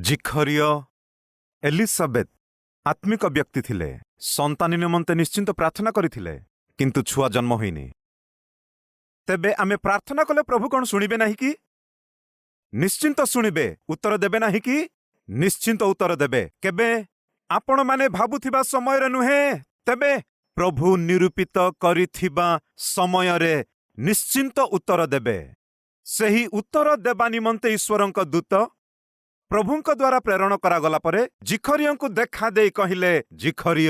ଜିଖରିୟ ଏଲିସାବେଥ ଆତ୍ମିକ ବ୍ୟକ୍ତି ଥିଲେ। ସନ୍ତାନ ନିମନ୍ତେ ନିଶ୍ଚିନ୍ତ ପ୍ରାର୍ଥନା କରିଥିଲେ, କିନ୍ତୁ ଛୁଆ ଜନ୍ମ ହୋଇନି। ତେବେ ଆମେ ପ୍ରାର୍ଥନା କଲେ ପ୍ରଭୁ କ'ଣ ଶୁଣିବେ ନାହିଁ କି? ନିଶ୍ଚିନ୍ତ ଶୁଣିବେ। ଉତ୍ତର ଦେବେ ନାହିଁ କି? ନିଶ୍ଚିନ୍ତ ଉତ୍ତର ଦେବେ। କେବେ? ଆପଣମାନେ ଭାବୁଥିବା ସମୟରେ ନୁହେଁ, ତେବେ ପ୍ରଭୁ ନିରୂପିତ କରିଥିବା ସମୟରେ ନିଶ୍ଚିନ୍ତ ଉତ୍ତର ଦେବେ। ସେହି ଉତ୍ତର ଦେବା ନିମନ୍ତେ ଈଶ୍ୱରଙ୍କ ଦୂତ ପ୍ରଭୁଙ୍କ ଦ୍ୱାରା ପ୍ରେରଣ କରାଗଲା ପରେ ଜିଖରିୟଙ୍କୁ ଦେଖାଦେଇ କହିଲେ, ଜିଖରିୟ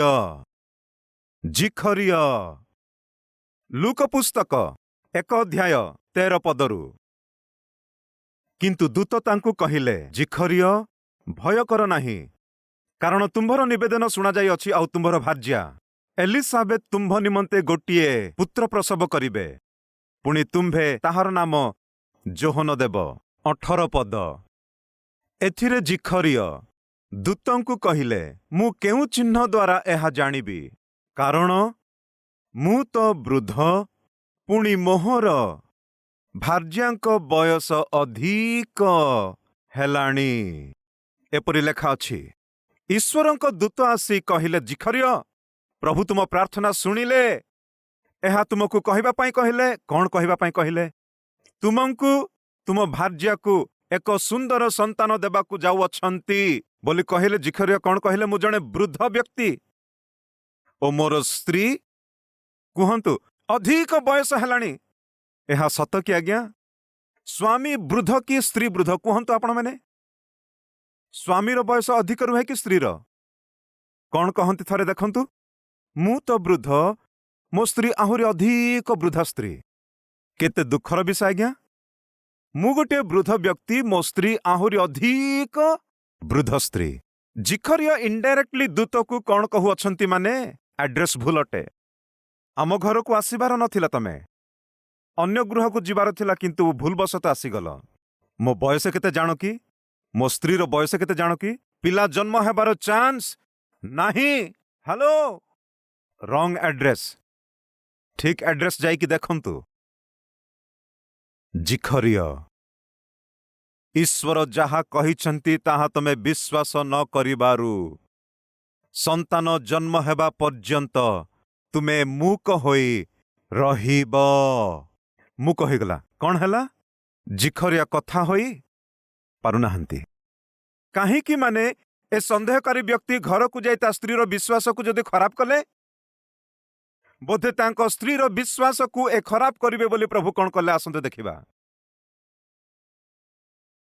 ଜିଖରିୟ। ଲୁକ ପୁସ୍ତକ 1 ଅଧ୍ୟାୟ 13 ପଦରୁ। କିନ୍ତୁ ଦୂତ ତାଙ୍କୁ କହିଲେ, ଜିଖରିୟ ଭୟ କର ନାହିଁ, କାରଣ ତୁମ୍ଭର ନିବେଦନ ଶୁଣାଯାଇଅଛି, ଆଉ ତୁମ୍ଭର ଭାର୍ଯ୍ୟା ଏଲିସାବେଥ ତୁମ୍ଭ ନିମନ୍ତେ ଗୋଟିଏ ପୁତ୍ର ପ୍ରସବ କରିବେ, ପୁଣି ତୁମ୍ଭେ ତାହାର ନାମ ଯୋହନ ଦେବ। 18 ପଦ। ଏଥିରେ ଜିଖରିୟ ଦୂତଙ୍କୁ କହିଲେ, ମୁଁ କେଉଁ ଚିହ୍ନ ଦ୍ୱାରା ଏହା ଜାଣିବି? କାରଣ ମୁଁ ତ ବୃଦ୍ଧ, ପୁଣି ମୋହର ଭାର୍ଯ୍ୟାଙ୍କ ବୟସ ଅଧିକ ହେଲାଣି। ଏପରି ଲେଖା ଅଛି। ଈଶ୍ୱରଙ୍କ ଦୂତ ଆସି କହିଲେ, ଜିଖରିୟ ପ୍ରଭୁ ତୁମ ପ୍ରାର୍ଥନା ଶୁଣିଲେ। ଏହା ତୁମକୁ କହିବା ପାଇଁ କହିଲେ। କ'ଣ କହିବା ପାଇଁ କହିଲେ? ତୁମକୁ ତୁମ ଭାର୍ଯ୍ୟାକୁ ଏକ ସୁନ୍ଦର ସନ୍ତାନ ଦେବାକୁ ଯାଉଅଛନ୍ତି ବୋଲି କହିଲେ। ଜିଖରିୟ କ'ଣ କହିଲେ? ମୁଁ ଜଣେ ବୃଦ୍ଧ ବ୍ୟକ୍ତି ଓ ମୋର ସ୍ତ୍ରୀ, କୁହନ୍ତୁ, ଅଧିକ ବୟସ ହେଲାଣି। ଏହା ସତ କି ଆଜ୍ଞା? ସ୍ୱାମୀ ବୃଦ୍ଧ କି ସ୍ତ୍ରୀ ବୃଦ୍ଧ? କୁହନ୍ତୁ ଆପଣମାନେ। ସ୍ୱାମୀର ବୟସ ଅଧିକ ରୁହେ କି ସ୍ତ୍ରୀର? କ'ଣ କହନ୍ତି ଥରେ ଦେଖନ୍ତୁ। ମୁଁ ତ ବୃଦ୍ଧ, ମୋ ସ୍ତ୍ରୀ ଆହୁରି ଅଧିକ ବୃଦ୍ଧା ସ୍ତ୍ରୀ। କେତେ ଦୁଃଖର ବିଷୟ ଆଜ୍ଞା। ମୁଁ ଗୋଟିଏ ବୃଦ୍ଧ ବ୍ୟକ୍ତି, ମୋ ସ୍ତ୍ରୀ ଆହୁରି ଅଧିକ ବୃଦ୍ଧ ସ୍ତ୍ରୀ। ଜିଖରିୟ ଇନଡାଇରେକ୍ଟଲି ଦୂତକୁ କ'ଣ କହୁଅଛନ୍ତି? ମାନେ ଆଡ୍ରେସ୍ ଭୁଲ ଅଟେ। ଆମ ଘରକୁ ଆସିବାର ନଥିଲା, ତମେ ଅନ୍ୟ ଗୃହକୁ ଯିବାର ଥିଲା, କିନ୍ତୁ ଭୁଲବଶତଃ ଆସିଗଲ। ମୋ ବୟସ କେତେ ଜାଣ କି? ମୋ ସ୍ତ୍ରୀର ବୟସ କେତେ ଜାଣ କି? ପିଲା ଜନ୍ମ ହେବାର ଚାନ୍ସ ନାହିଁ। ହ୍ୟାଲୋ, ରଙ୍ଗ ଆଡ୍ରେସ୍। ଠିକ୍ ଆଡ୍ରେସ୍ ଯାଇକି ଦେଖନ୍ତୁ। ଜିଖରିୟ ଈଶ୍ୱର ଯାହା କହିଛନ୍ତି ତାହା ତମେ ବିଶ୍ୱାସ ନ କରିବାରୁ ସନ୍ତାନ ଜନ୍ମ ହେବା ପର୍ଯ୍ୟନ୍ତ ତୁମେ ମୂକ ହୋଇ ରହିବ। ମୂକ ହୋଇଗଲା। କ'ଣ ହେଲା? ଜିଖରିୟ କଥା ହୋଇ ପାରୁନାହାନ୍ତି। କାହିଁକି? ମାନେ ଏ ସନ୍ଦେହକାରୀ ବ୍ୟକ୍ତି ଘରକୁ ଯାଇ ତା ସ୍ତ୍ରୀର ବିଶ୍ୱାସକୁ ଯଦି ଖରାପ କଲେ, ବୋଧେ ତାଙ୍କ ସ୍ତ୍ରୀର ବିଶ୍ୱାସକୁ ଏ ଖରାପ କରିବେ ବୋଲି ପ୍ରଭୁ କ'ଣ କଲେ? ଆସନ୍ତୁ ଦେଖିବା।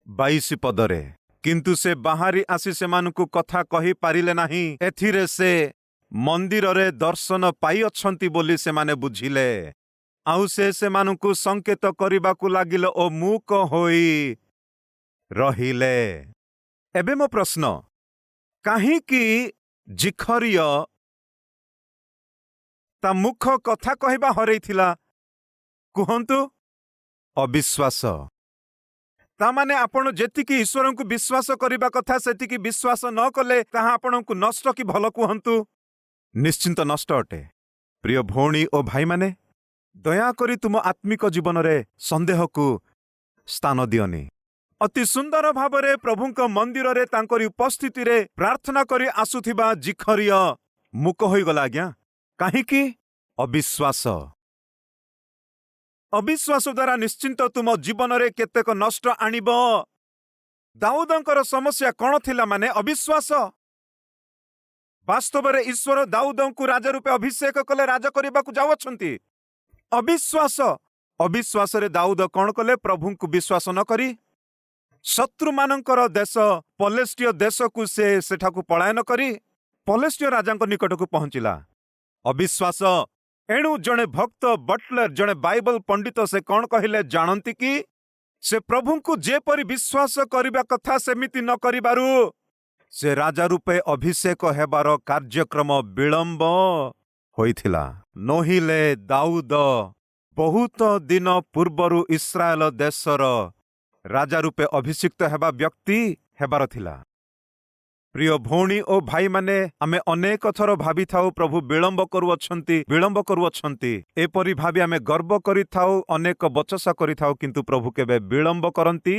22 ପଦରେ। କିନ୍ତୁ ସେ ବାହାରି ଆସି ସେମାନଙ୍କୁ କଥା କହିପାରିଲେ ନାହିଁ। ଏଥିରେ ସେ ମନ୍ଦିରରେ ଦର୍ଶନ ପାଇଅଛନ୍ତି ବୋଲି ସେମାନେ ବୁଝିଲେ। ଆଉ ସେ ସେମାନଙ୍କୁ ସଂକେତ କରିବାକୁ ଲାଗିଲେ ଓ ମୂକ ହୋଇ ରହିଲେ। ଏବେ ମୋ ପ୍ରଶ୍ନ, କାହିଁକି ଜିଖରିୟ ତା ମୁଖ କଥା କହିବା ହରେଇଥିଲା? କୁହନ୍ତୁ। ଅବିଶ୍ୱାସ। ତାମାନେ ଆପଣ ଯେତିକି ଈଶ୍ୱରଙ୍କୁ ବିଶ୍ୱାସ କରିବା କଥା ସେତିକି ବିଶ୍ୱାସ ନ କଲେ ତାହା ଆପଣଙ୍କୁ ନଷ୍ଟ କି ଭଲ? କୁହନ୍ତୁ। ନିଶ୍ଚିନ୍ତ ନଷ୍ଟ ଅଟେ। ପ୍ରିୟ ଭଉଣୀ ଓ ଭାଇମାନେ, ଦୟାକରି ତୁମ ଆତ୍ମିକ ଜୀବନରେ ସନ୍ଦେହକୁ ସ୍ଥାନ ଦିଅନି। ଅତି ସୁନ୍ଦର ଭାବରେ ପ୍ରଭୁଙ୍କ ମନ୍ଦିରରେ ତାଙ୍କରି ଉପସ୍ଥିତିରେ ପ୍ରାର୍ଥନା କରି ଆସୁଥିବା ଜିଖରିୟ ମୂକ ହୋଇଗଲା ଆଜ୍ଞା। କାହିଁକି? ଅବିଶ୍ୱାସ। ଅବିଶ୍ୱାସ ଦ୍ୱାରା ନିଶ୍ଚିନ୍ତ ତୁମ ଜୀବନରେ କେତେକ ନଷ୍ଟ ଆଣିବ। ଦାଉଦଙ୍କର ସମସ୍ୟା କ'ଣ ଥିଲା? ମାନେ ଅବିଶ୍ୱାସ। ବାସ୍ତବରେ ଈଶ୍ୱର ଦାଉଦଙ୍କୁ ରାଜା ରୂପେ ଅଭିଷେକ କଲେ, ରାଜ କରିବାକୁ ଯାଉଅଛନ୍ତି। ଅବିଶ୍ୱାସ। ଅବିଶ୍ୱାସରେ ଦାଉଦ କ'ଣ କଲେ? ପ୍ରଭୁଙ୍କୁ ବିଶ୍ୱାସ ନ କରି ଶତ୍ରୁମାନଙ୍କର ଦେଶ ପଲେଷ୍ଟିୟ ଦେଶକୁ ସେ ସେଠାକୁ ପଳାୟନ କରି ପଲେଷ୍ଟିୟ ରାଜାଙ୍କ ନିକଟକୁ ପହଞ୍ଚିଲା। ଅବିଶ୍ୱାସ। ଏଣୁ ଜଣେ ଭକ୍ତ ବଟଲର, ଜଣେ ବାଇବଲ ପଣ୍ଡିତ, ସେ କ'ଣ କହିଲେ ଜାଣନ୍ତି କି? ସେ ପ୍ରଭୁଙ୍କୁ ଯେପରି ବିଶ୍ୱାସ କରିବା କଥା ସେମିତି ନ କରିବାରୁ ସେ ରାଜା ରୂପେ ଅଭିଷେକ ହେବାର କାର୍ଯ୍ୟକ୍ରମ ବିଳମ୍ବ ହୋଇଥିଲା। ନୋହିଲେ ଦାଉଦ ବହୁତ ଦିନ ପୂର୍ବରୁ ଇସ୍ରାଏଲ ଦେଶର ରାଜା ରୂପେ ଅଭିଷିକ୍ତ ହେବା ବ୍ୟକ୍ତି ହେବାର ଥିଲା। ପ୍ରିୟ ଭଉଣୀ ଓ ଭାଇମାନେ, ଆମେ ଅନେକ ଥର ଭାବିଥାଉ ପ୍ରଭୁ ବିଳମ୍ବ କରୁଅଛନ୍ତି। ଏପରି ଭାବି ଆମେ ଗର୍ବ କରିଥାଉ, ଅନେକ ବଚସା କରିଥାଉ, କିନ୍ତୁ ପ୍ରଭୁ କେବେ ବିଳମ୍ବ କରନ୍ତି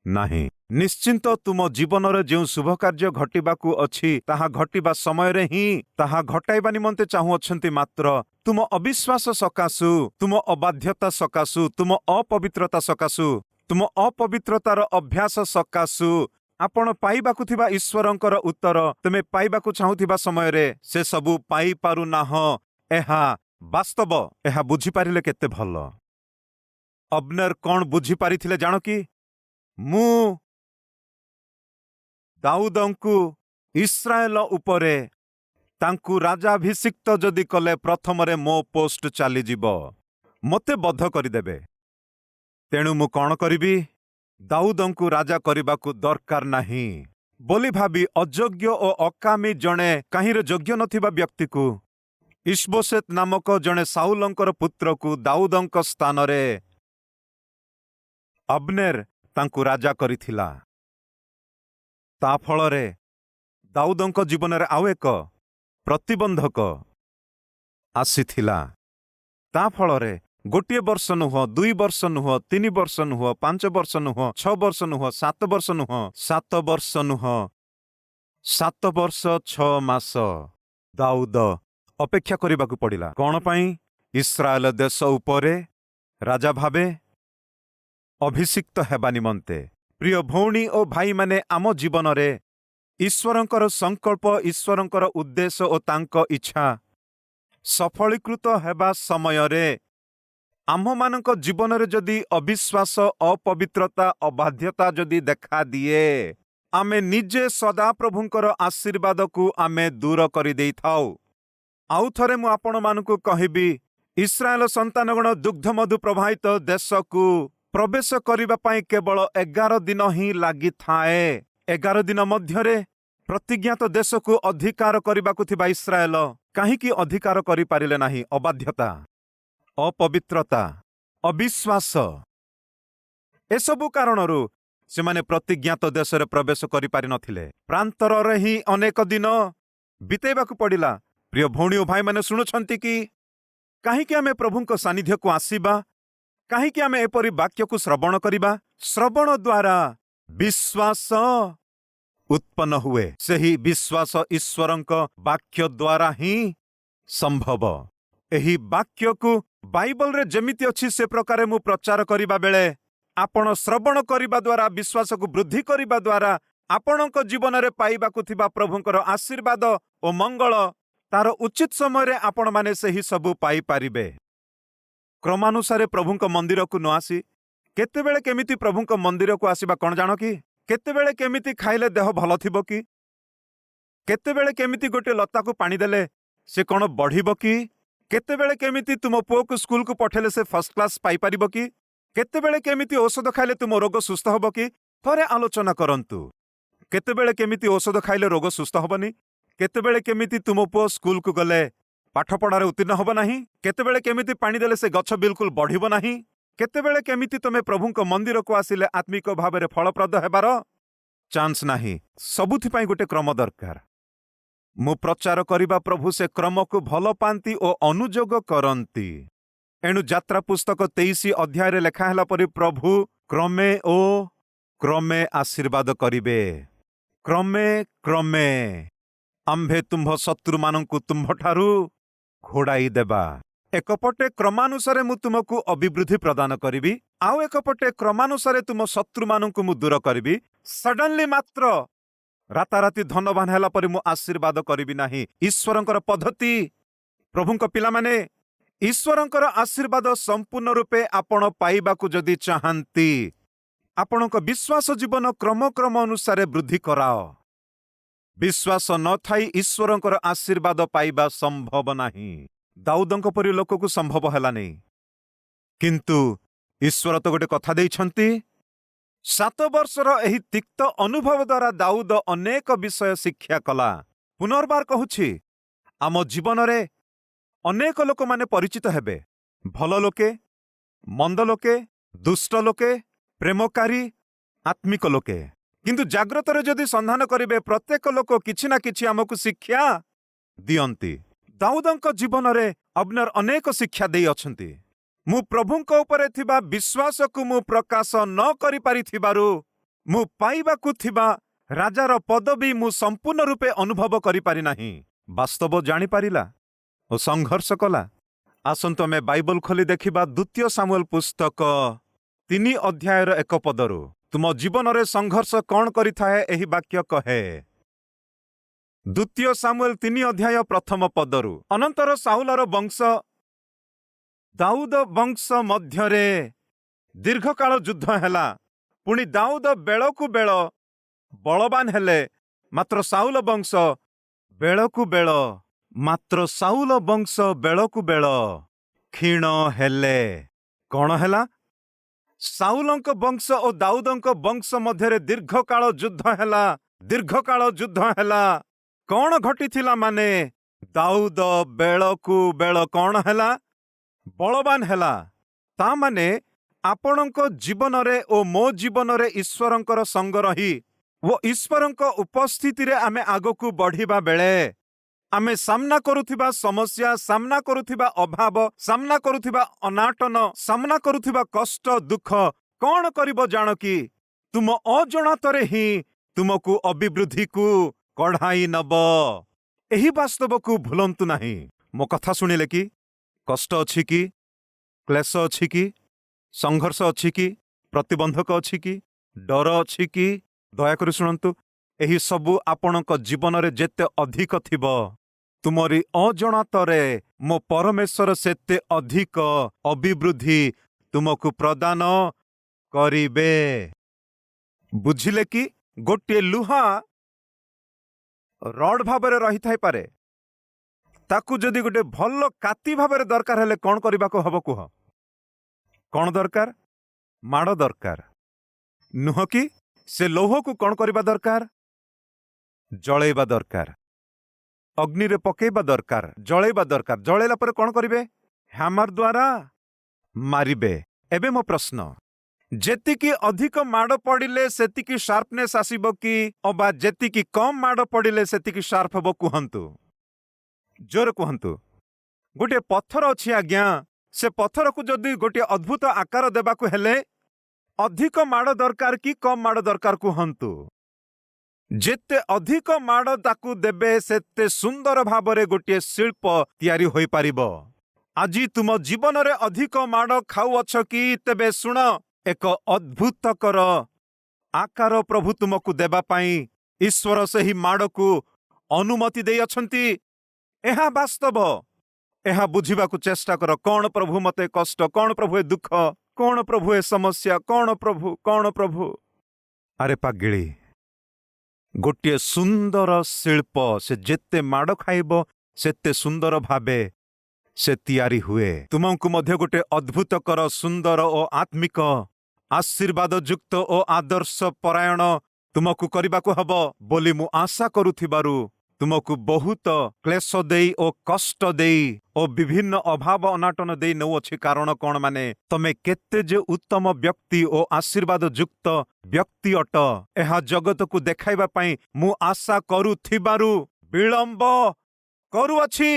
ନାହିଁ। ନିଶ୍ଚିନ୍ତ ତୁମ ଜୀବନରେ ଯେଉଁ ଶୁଭ କାର୍ଯ୍ୟ ଘଟିବାକୁ ଅଛି ତାହା ଘଟିବା ସମୟରେ ହିଁ ତାହା ଘଟାଇବା ନିମନ୍ତେ ଚାହୁଁଅଛନ୍ତି, ମାତ୍ର ତୁମ ଅବିଶ୍ୱାସ ସକାଶୁ, ତୁମ ଅବାଧ୍ୟତା ସକାଶୁ, ତୁମ ଅପବିତ୍ରତା ସକାଶୁ, ତୁମ ଅପବିତ୍ରତାର ଅଭ୍ୟାସ ସକାଶୁ ଆପଣ ପାଇବାକୁ ଥିବା ଈଶ୍ୱରଙ୍କର ଉତ୍ତର ତୁମେ ପାଇବାକୁ ଚାହୁଁଥିବା ସମୟରେ ସେ ସବୁ ପାଇପାରୁନାହଁ। ଏହା ବାସ୍ତବ। ଏହା ବୁଝିପାରିଲେ କେତେ ଭଲ। ଅବ୍ନେର କଣ ବୁଝିପାରିଥିଲେ ଜାଣ କି? ମୁଁ ଦାଉଦଙ୍କୁ ଇସ୍ରାଏଲ ଉପରେ ତାଙ୍କୁ ରାଜାଭିଷିକ୍ତ ଯଦି କଲେ ପ୍ରଥମରେ ମୋ ପୋଷ୍ଟ ଚାଲିଯିବ, ମୋତେ ବଦ୍ଧ କରିଦେବେ। ତେଣୁ ମୁଁ କଣ କରିବି? ଦାଉଦଙ୍କୁ ରାଜା କରିବାକୁ ଦରକାର ନାହିଁ ବୋଲି ଭାବି ଅଯୋଗ୍ୟ ଓ ଅକାମୀ ଜଣେ କାହିଁରେ ଯୋଗ୍ୟ ନଥିବା ବ୍ୟକ୍ତିକୁ, ଇଶ୍ବୋଶେତ ନାମକ ଜଣେ ସାଉଲଙ୍କର ପୁତ୍ରକୁ ଦାଉଦଙ୍କ ସ୍ଥାନରେ ଅବ୍ନେର ତାଙ୍କୁ ରାଜା କରିଥିଲା। ତା ଫଳରେ ଦାଉଦଙ୍କ ଜୀବନରେ ଆଉ ଏକ ପ୍ରତିବନ୍ଧକ ଆସିଥିଲା। ତା ଫଳରେ ଗୋଟିଏ ବର୍ଷ ନୁହଁ, 2 ବର୍ଷ ନୁହଁ, 3 ବର୍ଷ ନୁହଁ, 5 ବର୍ଷ ନୁହଁ, 6 ବର୍ଷ ନୁହଁ, 7 ବର୍ଷ ନୁହଁ, 7 ବର୍ଷ ନୁହଁ, 7 ବର୍ଷ 6 ମାସ ଦାଉଦ ଅପେକ୍ଷା କରିବାକୁ ପଡ଼ିଲା। କଣ ପାଇଁ? ଇସ୍ରାଏଲ ଦେଶ ଉପରେ ରାଜା ଭାବେ ଅଭିଷିକ୍ତ ହେବା ନିମନ୍ତେ। ପ୍ରିୟ ଭଉଣୀ ଓ ଭାଇମାନେ, ଆମ ଜୀବନରେ ଈଶ୍ୱରଙ୍କର ସଂକଳ୍ପ, ଈଶ୍ୱରଙ୍କର ଉଦ୍ଦେଶ୍ୟ ଓ ତାଙ୍କ ଇଚ୍ଛା ସଫଳୀକୃତ ହେବା ସମୟରେ ଆମ୍ଭମାନଙ୍କ ଜୀବନରେ ଯଦି ଅବିଶ୍ୱାସ, ଅପବିତ୍ରତା, ଅବାଧ୍ୟତା ଯଦି ଦେଖାଦିଏ, ଆମେ ନିଜେ ସଦାପ୍ରଭୁଙ୍କର ଆଶୀର୍ବାଦକୁ ଆମେ ଦୂର କରିଦେଇଥାଉ। ଆଉ ଥରେ ମୁଁ ଆପଣମାନଙ୍କୁ କହିବି, ଇସ୍ରାଏଲ ସନ୍ତାନଗଣ ଦୁଗ୍ଧମଧୁ ପ୍ରବାହିତ ଦେଶକୁ ପ୍ରବେଶ କରିବା ପାଇଁ କେବଳ 11 ଦିନ ହିଁ ଲାଗିଥାଏ। 11 ଦିନ ମଧ୍ୟରେ ପ୍ରତିଜ୍ଞାତ ଦେଶକୁ ଅଧିକାର କରିବାକୁ ଥିବା ଇସ୍ରାଏଲ କାହିଁକି ଅଧିକାର କରିପାରିଲେ ନାହିଁ? ଅବାଧ୍ୟତା, ଅପବିତ୍ରତା, ଅବିଶ୍ୱାସ, ଏସବୁ କାରଣରୁ ସେମାନେ ପ୍ରତିଜ୍ଞାତ ଦେଶରେ ପ୍ରବେଶ କରିପାରିନଥିଲେ। ପ୍ରାନ୍ତରରେ ହିଁ ଅନେକ ଦିନ ବିତେଇବାକୁ ପଡ଼ିଲା। ପ୍ରିୟ ଭଉଣୀ ଓ ଭାଇମାନେ ଶୁଣୁଛନ୍ତି କି? କାହିଁକି ଆମେ ପ୍ରଭୁଙ୍କ ସାନ୍ନିଧ୍ୟକୁ ଆସିବା? କାହିଁକି ଆମେ ଏପରି ବାକ୍ୟକୁ ଶ୍ରବଣ କରିବା? ଶ୍ରବଣ ଦ୍ୱାରା ବିଶ୍ୱାସ ଉତ୍ପନ୍ନ ହୁଏ। ସେହି ବିଶ୍ୱାସ ଈଶ୍ୱରଙ୍କ ବାକ୍ୟ ଦ୍ୱାରା ହିଁ ସମ୍ଭବ। ଏହି ବାକ୍ୟକୁ ବାଇବଲରେ ଯେମିତି ଅଛି ସେ ପ୍ରକାରେ ମୁଁ ପ୍ରଚାର କରିବା ବେଳେ ଆପଣ ଶ୍ରବଣ କରିବା ଦ୍ୱାରା, ବିଶ୍ୱାସକୁ ବୃଦ୍ଧି କରିବା ଦ୍ୱାରା ଆପଣଙ୍କ ଜୀବନରେ ପାଇବାକୁ ଥିବା ପ୍ରଭୁଙ୍କର ଆଶୀର୍ବାଦ ଓ ମଙ୍ଗଳ, ତାର ଉଚିତ ସମୟରେ ଆପଣମାନେ ସେହି ସବୁ ପାଇପାରିବେ। କ୍ରମାନୁସାରେ ପ୍ରଭୁଙ୍କ ମନ୍ଦିରକୁ ନ ଆସି କେତେବେଳେ କେମିତି ପ୍ରଭୁଙ୍କ ମନ୍ଦିରକୁ ଆସିବା କଣ ଜାଣ କି? କେତେବେଳେ କେମିତି ଖାଇଲେ ଦେହ ଭଲ ଥିବ କି? କେତେବେଳେ କେମିତି ଗୋଟେ ଲତାକୁ ପାଣି ଦେଲେ ସେ କଣ ବଢିବ କି? କେତେବେଳେ କେମିତି ତୁମ ପୁଅକୁ ସ୍କୁଲକୁ ପଠେଇଲେ ସେ ଫର୍ଷ୍ଟ କ୍ଲାସ ପାଇପାରିବ କି? କେତେବେଳେ କେମିତି ଔଷଧ ଖାଇଲେ ତୁମ ରୋଗ ସୁସ୍ଥ ହବ କି? ଥରେ ଆଲୋଚନା କରନ୍ତୁ। କେତେବେଳେ କେମିତି ଔଷଧ ଖାଇଲେ ରୋଗ ସୁସ୍ଥ ହବନି? କେତେବେଳେ କେମିତି ତୁମ ପୁଅ ସ୍କୁଲକୁ ଗଲେ ପାଠପଢ଼ାରେ ଉତ୍ତୀର୍ଣ୍ଣ ହବ ନାହିଁ? କେତେବେଳେ କେମିତି ପାଣି ଦେଲେ ସେ ଗଛ ବିଲକୁଲ ବଢିବ ନାହିଁ? କେତେବେଳେ କେମିତି ତମେ ପ୍ରଭୁଙ୍କ ମନ୍ଦିରକୁ ଆସିଲେ ଆତ୍ମିକ ଭାବରେ ଫଳପ୍ରଦ ହେବାର ଚାନ୍ସ ନାହିଁ। ସବୁଥିପାଇଁ ଗୋଟେ କ୍ରମ ଦରକାର। ମୁଁ ପ୍ରଚାର କରିବା ପ୍ରଭୁ ସେ କ୍ରମକୁ ଭଲ ପାଆନ୍ତି ଓ ଅନୁଯୋଗ କରନ୍ତି। ଏଣୁ ଯାତ୍ରା ପୁସ୍ତକ 23 ଅଧ୍ୟାୟରେ ଲେଖା ହେଲା ପରି ପ୍ରଭୁ କ୍ରମେ ଓ କ୍ରମେ ଆଶୀର୍ବାଦ କରିବେ। କ୍ରମେ କ୍ରମେ ଆମ୍ଭେ ତୁମ୍ଭ ଶତ୍ରୁମାନଙ୍କୁ ତୁମ୍ଭଠାରୁ ଘୋଡ଼ାଇ ଦେବା। ଏକପଟେ କ୍ରମାନୁସାରେ ମୁଁ ତୁମକୁ ଅଭିବୃଦ୍ଧି ପ୍ରଦାନ କରିବି, ଆଉ ଏକପଟେ କ୍ରମାନୁସାରେ ତୁମ ଶତ୍ରୁମାନଙ୍କୁ ମୁଁ ଦୂର କରିବି। ସଡନଲି ମାତ୍ର ରାତାରାତି ଧନବାନ ହେଲା ପରେ ମୁଁ ଆଶୀର୍ବାଦ କରିବି ନାହିଁ। ଈଶ୍ୱରଙ୍କର ପଦ୍ଧତି, ପ୍ରଭୁଙ୍କ ପିଲାମାନେ, ଈଶ୍ୱରଙ୍କର ଆଶୀର୍ବାଦ ସମ୍ପୂର୍ଣ୍ଣ ରୂପେ ଆପଣ ପାଇବାକୁ ଯଦି ଚାହାନ୍ତି, ଆପଣଙ୍କ ବିଶ୍ୱାସ ଜୀବନ କ୍ରମ ଅନୁସାରେ ବୃଦ୍ଧି କରାଅ। ବିଶ୍ୱାସ ନଥାଇ ଈଶ୍ୱରଙ୍କର ଆଶୀର୍ବାଦ ପାଇବା ସମ୍ଭବ ନାହିଁ। ଦାଉଦଙ୍କ ପରି ଲୋକକୁ ସମ୍ଭବ ହେଲାନି। କିନ୍ତୁ ଈଶ୍ୱର ତ ଗୋଟେ କଥା ଦେଇଛନ୍ତି। 7 ବର୍ଷର ଏହି ତିକ୍ତ ଅନୁଭବ ଦ୍ୱାରା ଦାଉଦ ଅନେକ ବିଷୟ ଶିକ୍ଷା କଲା। ପୁନର୍ବାର କହୁଛି, ଆମ ଜୀବନରେ ଅନେକ ଲୋକମାନେ ପରିଚିତ ହେବେ। ଭଲ ଲୋକେ, ମନ୍ଦ ଲୋକେ, ଦୁଷ୍ଟ ଲୋକେ, ପ୍ରେମକାରୀ, ଆତ୍ମିକ ଲୋକେ। କିନ୍ତୁ ଜାଗ୍ରତରେ ଯଦି ସନ୍ଧାନ କରିବେ, ପ୍ରତ୍ୟେକ ଲୋକ କିଛି ନା କିଛି ଆମକୁ ଶିକ୍ଷା ଦିଅନ୍ତି। ଦାଉଦଙ୍କ ଜୀବନରେ ଅବ୍ନେର ଅନେକ ଶିକ୍ଷା ଦେଇ ଅଛନ୍ତି। ମୁଁ ପ୍ରଭୁଙ୍କ ଉପରେ ଥିବା ବିଶ୍ୱାସକୁ ମୁଁ ପ୍ରକାଶ ନ କରିପାରିଥିବାରୁ मु पाइबाकु थिबा राजार पदवी मु संपूर्ण रूपे अनुभव करि पारि नाही। वास्तव जानी पारिला ओ संघर्ष कला। आसंतु आमे बाइबल खोली देखिबा द्वितीय सामुएल पुस्तक 3 अध्यायर 1 पदरु। तुम जीवन रे संघर्ष कौन करिथाए एही वाक्य कहे। द्वितीय सामुएल 3 अध्याय प्रथम पदरु। अनंतर साउलर वंश दाऊद वंश मध्यरे दीर्घकाल युद्ध हैला। पुणी दाऊद बेलकु बेल बलवान हेले, मात्र साउल वंश बेलकु बेल क्षीण हेले। कौन हैला? साउलंक वंश और दाऊदंक वंश मध्यरे दीर्घकाल युद्ध हैला। कौन घटिथिला माने दाऊद बेलकु बेल कौन हैला? बलवान हैला। ता माने आपणक जीवन रे ओ मो जीवन रे ईश्वरंकर संग रही वो ईश्वरंक उपस्थिति रे आमे आगकु बढ़िबा बेले आमे सामना करुथिबा समस्या, सामना करुथिबा अभाव, सामना करुथिबा अनाटन, सामना करुथिबा कष्ट दुख कौन करिबो जान कि तुम अजणातरे ही तुमको अभिवृद्धि को कढ़ाई नब। एही वास्तव को भूलंतु नाही। मो कथा सुनिले कि कष्ट अछि कि, क्लेश अछि कि, संघर्ष अछि कि, प्रतिबंधक अछि कि, डर अछि कि, दयाकरी शुणन्तु। एही सबु आपणक जीवन रे जेते अधिक थिब तुमरी अजणातरे मो परमेश्वर सेते अधिक अभिवृद्धि तुमको प्रदान करिबे। बुझिले कि गोटे लुहा रड भाबरे रही थाई पारे, ताकू जदि गोटे भल काती भाबरे दरकार हेले कौन करबा को हबो कुह? कौन दरकार? माड़ दरकार नुह कि से लौह को कौन करबा दरकार? जळेबा दरकार, अग्नि रे पकेबा दरकार, जळेबा दरकार। जळेला पर कौन करिवे? हैमर द्वारा मारिबे। एबे मो प्रश्न, जेतिकी अधिक माड़ पड़िले सेतिकी शार्पनेस आसीबो कि अबा जेतिकी कम माड़ पड़िले सेतिकी शार्प हबो कुहंतु? जोर कुहंतु। गोटे पत्थर अछि आज्ञा, से पत्थर को जदि गोटे अद्भुत आकार देबाकु हेले अधिक माड़ दरकार कि कम माड़ दरकार कुहंतु? जेते अधिक माड़ ताकू देबे सेते सुंदर भाबरे गोटे शिल्प तैयारी होई पारिबो। आजी तुम जीवन रे अधिक माड़ खाऊ अछ कि? तेबे सुण, एक अद्भुतकर आकार प्रभु तुमको देबा पाई ईश्वर से ही माड़ को अनुमति देई अछंती। एहा वास्तव। एहा बुझिबा को चेष्टा कर। कौन प्रभु मते कष्ट, कौन प्रभु ए दुख, कौन प्रभु ए समस्या, कौन प्रभु। अरे पागिली, गोटे सुंदर शिल्प से जेते माड़ खाइबो सेते सुंदर भाबे से तैयारी हुए। तुमको मध्य गोटे अद्भुतकर सुंदर और आत्मिक आशीर्वाद युक्त और आदर्श परायण तुमको करबाको हबो बोली मु आशा करुथिबारु तुमको बहुत क्लेश देई ओ कष्ट देई ओ विभिन्न अभाव अनाटन देई नौ अछि। कारण कौन माने तमे केते जे उत्तम व्यक्ति ओ आशीर्वाद युक्त व्यक्ति अट एहा जगत को देखाइबा पाई मु आशा करुथिबारु विलंब करुअछि।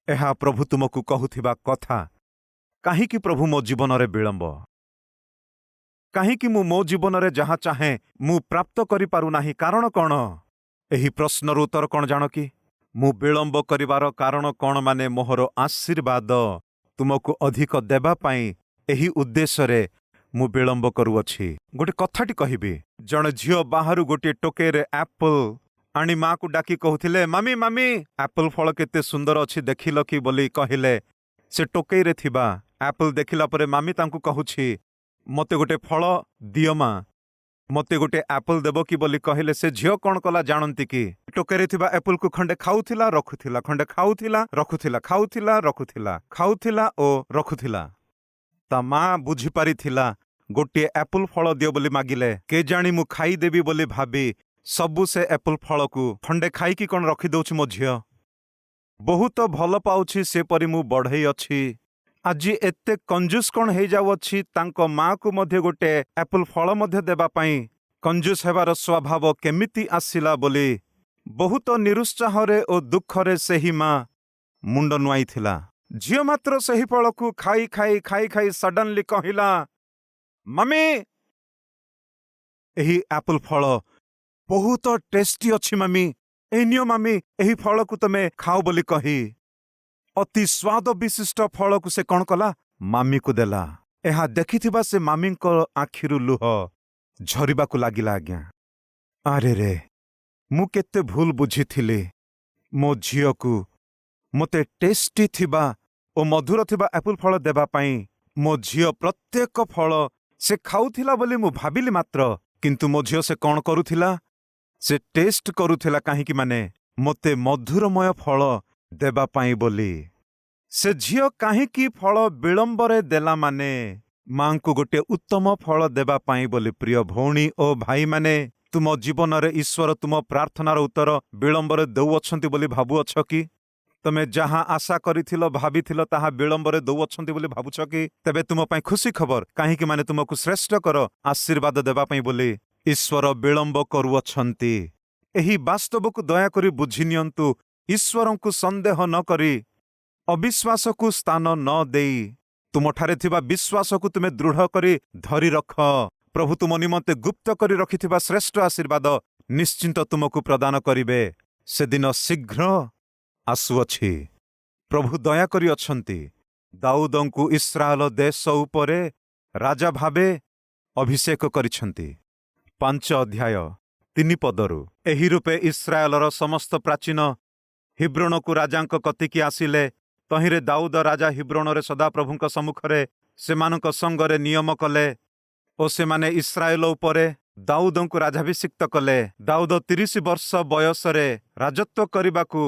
एहा प्रभु तुमको कहूथिबा कथा। काहीकि प्रभु मो जीवन रे विलंब? काहीकि मो जीवन रे जहा चाहे मु प्राप्त करि पारु नाही? कारण कौन? एही प्रश्नर उत्तर कौन जान कि? मु विलंब करिवार कारण कौन माने मोहर आशीर्वाद तुमको अधिक देबा पाई एही उद्देश्य रे मु विलंब करुअछि। गोटे कथाटी कहिबी। जण झियो बाहरु गोटे टोकेरे एप्पल आनी माँ को डाकी कहूथिले, मामी मामी एप्पल फल केते सुंदर अछि देखिल कि बोली कहिले। से टोकेई रे थिबा एप्पल देखिला परे मामी तांकु कहूछि, मते गोटे फल दियो माँ, मते गोटे एप्पल देबो कि बोली कहिले। से झियो कौन कला जानंती कि? टोकेरे थिबा एप्पल को खंडे खाउथिला रखुथिला, खंडे खाउथिला रखुथिला, खाउथिला रखुथिला, खाउथिला ओ रखुथिला। ता माँ बुझी पारिथिला गोटे एप्पल फल दियो बोली मागिले। के जानी मु खाई देबी बोली भाबी सबु से एप्पल फल को खंडे खाई कौन रखी दउछि मो झियो। बहुत भल पाउछि से परि मु बढ़ई अछि। आजी एते कंजूस कौन हे जाउछि? तांको माँ को मध्य गोटे एप्पल फल मध्य देबा पाई कंजूस हेबार स्वभाव केमिति आसिला बोली बहुत निरुत्साहरे ओ दुखरे सेही माँ मुंड नुआई थिला। झियो मात्र सेही फल को खाई खाई सडनली कहिला, मम्मी ଏହି ଆପଲ ଫଳ ବହୁତ ଟେଷ୍ଟି ଅଛି ମାମି। ଏହି ନିଅ ମାମି, ଏହି ଫଳକୁ ତମେ ଖାଅ ବୋଲି କହି ଅତି ସ୍ୱାଦ ବିଶିଷ୍ଟ ଫଳକୁ ସେ କ'ଣ କଲା? ମାମିକୁ ଦେଲା। ଏହା ଦେଖିଥିବା ସେ ମାମିଙ୍କ ଆଖିରୁ ଲୁହ ଝରିବାକୁ ଲାଗିଲା। ଆଜ୍ଞା, ଆରେ ରେ, ମୁଁ କେତେ ଭୁଲ ବୁଝିଥିଲି। ମୋ ଝିଅକୁ ମୋତେ ଟେଷ୍ଟି ଥିବା ଓ ମଧୁର ଥିବା ଆପଲ ଫଳ ଦେବା ପାଇଁ ମୋ ଝିଅ ପ୍ରତ୍ୟେକ ଫଳ ସେ ଖାଉଥିଲା ବୋଲି ମୁଁ ଭାବିଲି ମାତ୍ର, କିନ୍ତୁ ମୋ ଝିଅ ସେ କ'ଣ କରୁଥିଲା? ସେ ଟେଷ୍ଟ କରୁଥିଲା। କାହିଁକି? ମାନେ ମୋତେ ମଧୁରମୟ ଫଳ ଦେବା ପାଇଁ ବୋଲି। ସେ ଝିଅ କାହିଁକି ଫଳ ବିଳମ୍ବରେ ଦେଲା? ମାନେ ମାଙ୍କୁ ଗୋଟିଏ ଉତ୍ତମ ଫଳ ଦେବା ପାଇଁ ବୋଲି। ପ୍ରିୟ ଭଉଣୀ ଓ ଭାଇମାନେ, ତୁମ ଜୀବନରେ ଈଶ୍ୱର ତୁମ ପ୍ରାର୍ଥନାର ଉତ୍ତର ବିଳମ୍ବରେ ଦେଉଅଛନ୍ତି ବୋଲି ଭାବୁଅଛ କି? ତମେ ଯାହା ଆଶା କରିଥିଲ, ଭାବିଥିଲ, ତାହା ବିଳମ୍ବରେ ଦେଉଅଛନ୍ତି ବୋଲି ଭାବୁଛ କି? ତେବେ ତୁମ ପାଇଁ ଖୁସି ଖବର। କାହିଁକି? ମାନେ ତୁମକୁ ଶ୍ରେଷ୍ଠକର ଆଶୀର୍ବାଦ ଦେବା ପାଇଁ ବୋଲି ଈଶ୍ୱର ବିଳମ୍ବ କରୁଅଛନ୍ତି। ଏହି ବାସ୍ତବକୁ ଦୟାକରି ବୁଝି ନିଅନ୍ତୁ। ଈଶ୍ୱରଙ୍କୁ ସନ୍ଦେହ ନ କରି, ଅବିଶ୍ୱାସକୁ ସ୍ଥାନ ନ ଦେଇ, ତୁମଠାରେ ଥିବା ବିଶ୍ୱାସକୁ ତୁମେ ଦୃଢ଼ କରି ଧରି ରଖ। ପ୍ରଭୁ ତୁମ ନିମନ୍ତେ ଗୁପ୍ତ କରି ରଖିଥିବା ଶ୍ରେଷ୍ଠ ଆଶୀର୍ବାଦ ନିଶ୍ଚିନ୍ତ ତୁମକୁ ପ୍ରଦାନ କରିବେ। ସେଦିନ ଶୀଘ୍ର ଆସୁଅଛି। ପ୍ରଭୁ ଦୟାକରି ଅଛନ୍ତି। ଦାଉଦଙ୍କୁ ଇସ୍ରାଏଲ ଦେଶ ଉପରେ ରାଜା ଭାବେ ଅଭିଷେକ କରିଛନ୍ତି। 5 ଅଧ୍ୟାୟ 3 ପଦରୁ। ଏହି ରୂପେ ଇସ୍ରାଏଲର ସମସ୍ତ ପ୍ରାଚୀନ ହିବ୍ରୋନକୁ ରାଜାଙ୍କ କତିକି ଆସିଲେ। ତହିଁରେ ଦାଉଦ ରାଜା ହିବ୍ରୋନରେ ସଦାପ୍ରଭୁଙ୍କ ସମ୍ମୁଖରେ ସେମାନଙ୍କ ସଙ୍ଗରେ ନିୟମ କଲେ ଓ ସେମାନେ ଇସ୍ରାଏଲ ଉପରେ ଦାଉଦଙ୍କୁ ରାଜାଭିଷିକ୍ତ କଲେ। ଦାଉଦ 30 ବର୍ଷ ବୟସରେ ରାଜତ୍ୱ କରିବାକୁ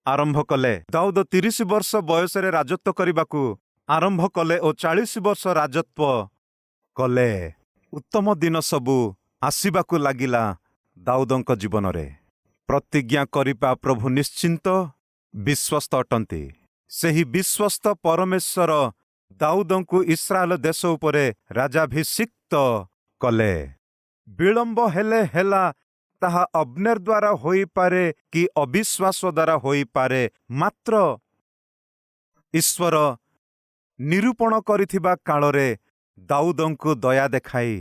ଆରମ୍ଭ କଲେ। ଦାଉଦ 30 ବର୍ଷ ବୟସରେ ରାଜତ୍ୱ କରିବାକୁ ଆରମ୍ଭ କଲେ ଓ 40 ବର୍ଷ ରାଜତ୍ୱ କଲେ। ଉତ୍ତମ ଦିନ ସବୁ ଆସିବାକୁ ଲାଗିଲା ଦାଉଦଙ୍କ ଜୀବନରେ। ପ୍ରତିଜ୍ଞା କରିବା ପ୍ରଭୁ ନିଶ୍ଚିନ୍ତ ବିଶ୍ୱସ୍ତ ଅଟନ୍ତି। ସେହି ବିଶ୍ୱସ୍ତ ପରମେଶ୍ୱର ଦାଉଦଙ୍କୁ ଇସ୍ରାଏଲ ଦେଶ ଉପରେ ରାଜାଭିଷିକ୍ତ କଲେ। ବିଳମ୍ବ ହେଲେ ହେଲା, ତାହା ଅବ୍ନେର ଦ୍ୱାରା ହୋଇପାରେ କି ଅବିଶ୍ୱାସ ଦ୍ୱାରା ହୋଇପାରେ, ମାତ୍ର ଈଶ୍ୱର ନିରୂପଣ କରିଥିବା କାଳରେ ଦାଉଦଙ୍କୁ ଦୟା ଦେଖାଇ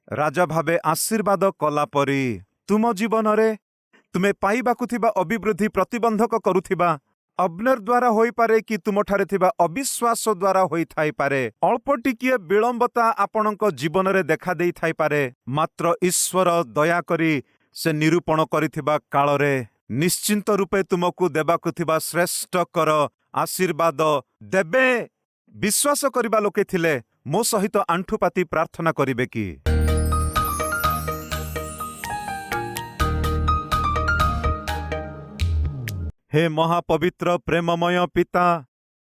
ରାଜା ଭାବେ ଆଶୀର୍ବାଦ କଲା ପରି ତୁମ ଜୀବନରେ ତୁମେ ପାଇବାକୁ ଥିବା ଅଭିବୃଦ୍ଧି ପ୍ରତିବନ୍ଧକ କରୁଥିବା ଅବ୍ନେର ଦ୍ୱାରା ହୋଇପାରେ କି ତୁମଠାରେ ଥିବା ଅବିଶ୍ୱାସ ଦ୍ୱାରା ହୋଇଥାଇପାରେ। ଅଳ୍ପ ଟିକିଏ ବିଳମ୍ବତା ଆପଣଙ୍କ ଜୀବନରେ ଦେଖା ଦେଇଥାଇପାରେ, ମାତ୍ର ଈଶ୍ୱର ଦୟାକରି ସେ ନିରୂପଣ କରିଥିବା କାଳରେ ନିଶ୍ଚିନ୍ତ ରୂପେ ତୁମକୁ ଦେବାକୁ ଥିବା ଶ୍ରେଷ୍ଠକର ଆଶୀର୍ବାଦ ଦେବେ। ବିଶ୍ୱାସ କରିବା ଲୋକେ ଥିଲେ ମୋ ସହିତ ଆଣ୍ଠୁପାତି ପ୍ରାର୍ଥନା କରିବେ କି? ହେ ମହାପବିତ୍ର ପ୍ରେମମୟ ପିତା,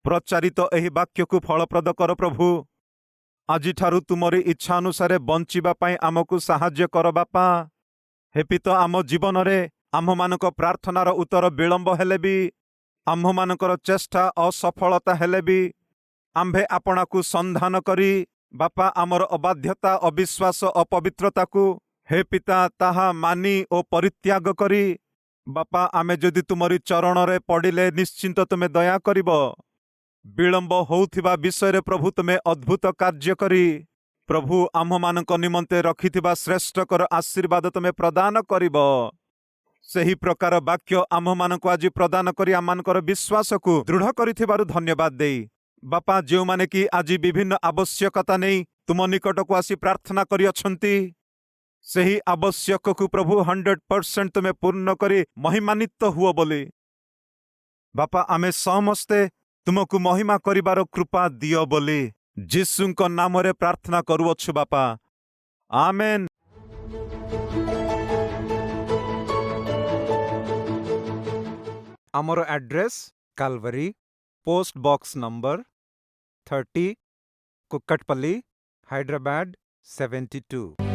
ପ୍ରଚାରିତ ଏହି ବାକ୍ୟକୁ ଫଳପ୍ରଦ କର ପ୍ରଭୁ। ଆଜିଠାରୁ ତୁମରି ଇଚ୍ଛା ଅନୁସାରେ ବଞ୍ଚିବା ପାଇଁ ଆମକୁ ସାହାଯ୍ୟ କର ବାପା। ହେ ପିତା, ଆମ ଜୀବନରେ ଆମ୍ଭମାନଙ୍କ ପ୍ରାର୍ଥନାର ଉତ୍ତର ବିଳମ୍ବ ହେଲେ ବି, ଆମ୍ଭମାନଙ୍କର ଚେଷ୍ଟା ଅସଫଳତା ହେଲେ ବି, ଆମ୍ଭେ ଆପଣାକୁ ସନ୍ଧାନ କରି ବାପା ଆମର ଅବାଧ୍ୟତା, ଅବିଶ୍ୱାସ, ଅପବିତ୍ରତାକୁ ହେ ପିତା ତାହା ମାନି ଓ ପରିତ୍ୟାଗ କରି ବାପା ଆମେ ଯଦି ତୁମରି ଚରଣରେ ପଡ଼ିଲେ ନିଶ୍ଚିନ୍ତ ତୁମେ ଦୟା କରିବ। ବିଳମ୍ବ ହେଉଥିବା ବିଷୟରେ ପ୍ରଭୁ ତୁମେ ଅଦ୍ଭୁତ କାର୍ଯ୍ୟ କରି ପ୍ରଭୁ ଆମ୍ଭମାନଙ୍କ ନିମନ୍ତେ ରଖିଥିବା ଶ୍ରେଷ୍ଠକର ଆଶୀର୍ବାଦ ତୁମେ ପ୍ରଦାନ କରିବ। ସେହି ପ୍ରକାର ବାକ୍ୟ ଆମ୍ଭମାନଙ୍କୁ ଆଜି ପ୍ରଦାନ କରି ଆମମାନଙ୍କର ବିଶ୍ୱାସକୁ ଦୃଢ଼ କରିଥିବାରୁ ଧନ୍ୟବାଦ ଦେଇ ବାପା, ଯେଉଁମାନେ କି ଆଜି ବିଭିନ୍ନ ଆବଶ୍ୟକତା ନେଇ ତୁମ ନିକଟକୁ ଆସି ପ୍ରାର୍ଥନା କରିଅଛନ୍ତି, ସେହି ଆବଶ୍ୟକକୁ ପ୍ରଭୁ 100% ତୁମେ ପୂର୍ଣ୍ଣ କରି ମହିମାନ୍ୱିତ ହୁଅ ବୋଲି ବାପା ଆମେ ସମସ୍ତେ ତୁମକୁ ମହିମା କରିବାର କୃପା ଦିଅ ବୋଲି ଯୀଶୁଙ୍କ ନାମରେ ପ୍ରାର୍ଥନା କରୁଅଛୁ ବାପା, ଆମେନ୍। ଆମର address Calvary, post box number 30, Kukatpally, Hyderabad 72।